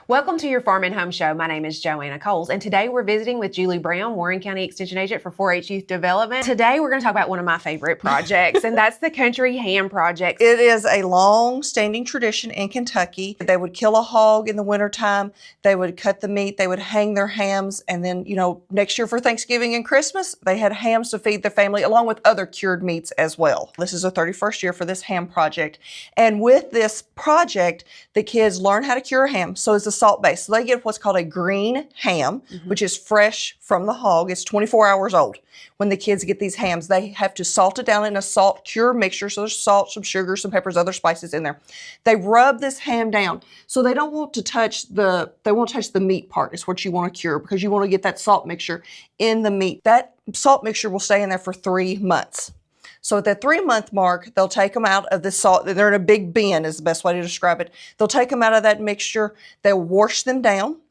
Welcome to your Farm and Home Show. My name is Joanna Coles, and today we're visiting with Julie Brown, Warren County Extension Agent for 4-H Youth Development. Today we're going to talk about one of my favorite projects, and that's the Country Ham Project. It is a long-standing tradition in Kentucky. They would kill a hog in the wintertime, they would cut the meat, they would hang their hams, and then, next year for Thanksgiving and Christmas, they had hams to feed the family, along with other cured meats as well. This is the 31st year for this ham project, and with this project, the kids learn how to cure a ham. So it's a salt base. So they get what's called a green ham, which is fresh from the hog. It's 24 hours old. When the kids get these hams, they have to salt it down in a salt cure mixture. So there's salt, some sugar, some peppers, other spices in there. They rub this ham down. So they don't want to touch they won't touch the meat part. It's what you want to cure because you want to get that salt mixture in the meat. That salt mixture will stay in there for 3 months. So at that 3-month mark, they'll take them out of the salt. They're in a big bin is the best way to describe it. They'll take them out of that mixture. They'll wash them down.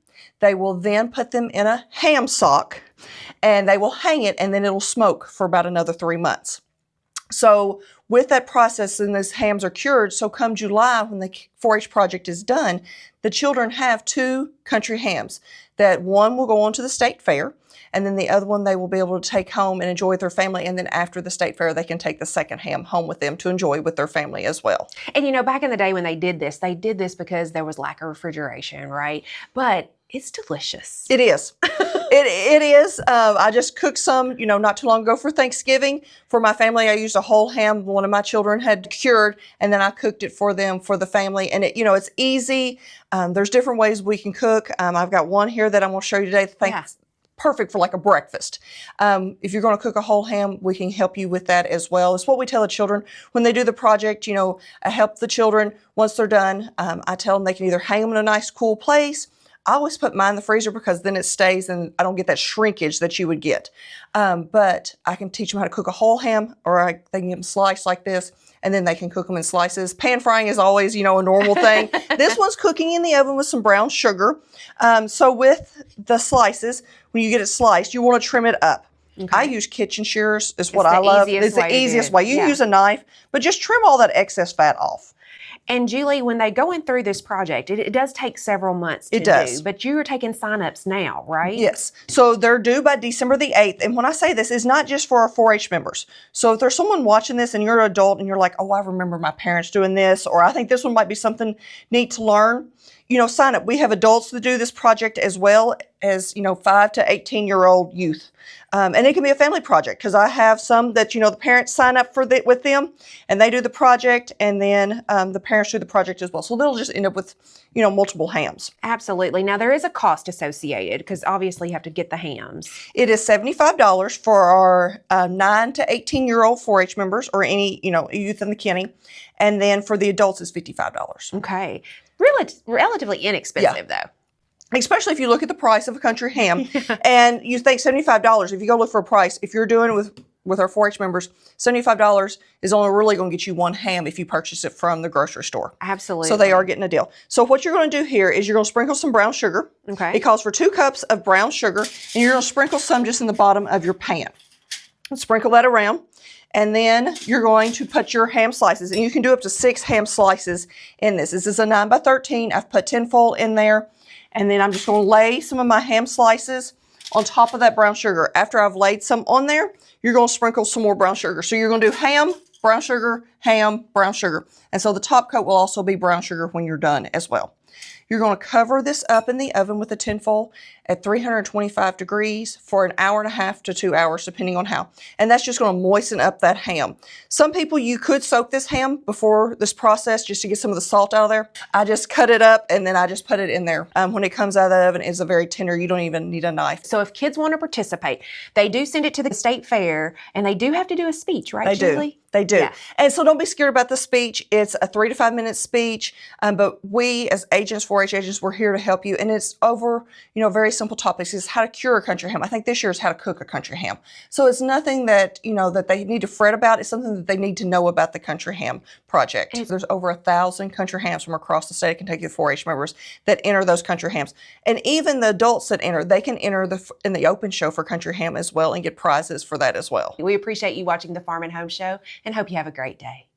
They will then put them in a ham sock and they will hang it, and then it'll smoke for about another 3 months. So with that process, and those hams are cured, so come July when the 4-H project is done, the children have 2 country hams. That one will go on to the state fair, and then the other one they will be able to take home and enjoy with their family, and then after the state fair they can take the second ham home with them to enjoy with their family as well. And back in the day when they did this because there was lack of refrigeration, right? But it's delicious. It is. It is. I just cooked some, not too long ago for Thanksgiving. For my family, I used a whole ham one of my children had cured, and then I cooked it for them, for the family. And it's easy. There's different ways we can cook. I've got one here that I'm going to show you today. Perfect for like a breakfast. If you're going to cook a whole ham, we can help you with that as well. It's what we tell the children when they do the project. I help the children once they're done. I tell them they can either hang them in a nice cool place. I always put mine in the freezer because then it stays and I don't get that shrinkage that you would get. But I can teach them how to cook a whole ham, or they can get them sliced like this, and then they can cook them in slices. Pan frying is always, a normal thing. This one's cooking in the oven with some brown sugar. So with the slices, when you get it sliced, you want to trim it up. Okay. I use kitchen shears, is what I love. It's the easiest way. You can use a knife, but just trim all that excess fat off. And Julie, when they going through this project, it does take several months to do, but you are taking sign-ups now, right? Yes. So they're due by December the 8th. And when I say this, it's not just for our 4-H members. So if there's someone watching this and you're an adult and you're like, oh, I remember my parents doing this, or I think this one might be something neat to learn, sign up. We have adults that do this project as well as, 5 to 18-year-old youth. And it can be a family project because I have some that, the parents sign up with them and they do the project, and then the parents do the project as well. So they'll just end up with, multiple hams. Absolutely. Now, there is a cost associated because obviously you have to get the hams. It is $75 for our 9 to 18-year-old 4-H members, or any, youth in the county. And then for the adults, it's $55. Okay. Relatively inexpensive, though. Especially if you look at the price of a country ham and you think $75. If you go look for a price, if you're doing it with our 4-H members, $75 is only really going to get you one ham if you purchase it from the grocery store. Absolutely. So they are getting a deal. So what you're going to do here is you're going to sprinkle some brown sugar. Okay. It calls for 2 cups of brown sugar, and you're going to sprinkle some just in the bottom of your pan. Sprinkle that around. And then you're going to put your ham slices, and you can do up to 6 ham slices in this. This is a 9 by 13. I've put tinfoil in there. And then I'm just going to lay some of my ham slices on top of that brown sugar. After I've laid some on there, you're going to sprinkle some more brown sugar. So you're going to do ham, brown sugar, ham, brown sugar. And so the top coat will also be brown sugar when you're done as well. You're going to cover this up in the oven with the tinfoil at 325 degrees for an hour and a half to 2 hours, depending on how. And that's just going to moisten up that ham. Some people, you could soak this ham before this process just to get some of the salt out of there. I just cut it up and then I just put it in there. When it comes out of the oven, it's a very tender. You don't even need a knife. So if kids want to participate, they do send it to the state fair, and they do have to do a speech, right, Julie? They do. Yeah. And so don't be scared about the speech. It's a 3 to 5 minute speech. But we as agents, 4-H agents, we're here to help you. And it's over, very simple topics. It's how to cure a country ham. I think this year is how to cook a country ham. So it's nothing that, that they need to fret about. It's something that they need to know about the country ham project. There's over 1,000 country hams from across the state of Kentucky, 4-H members that enter those country hams. And even the adults that enter, they can enter in the open show for country ham as well and get prizes for that as well. We appreciate you watching the Farm and Home Show, and hope you have a great day.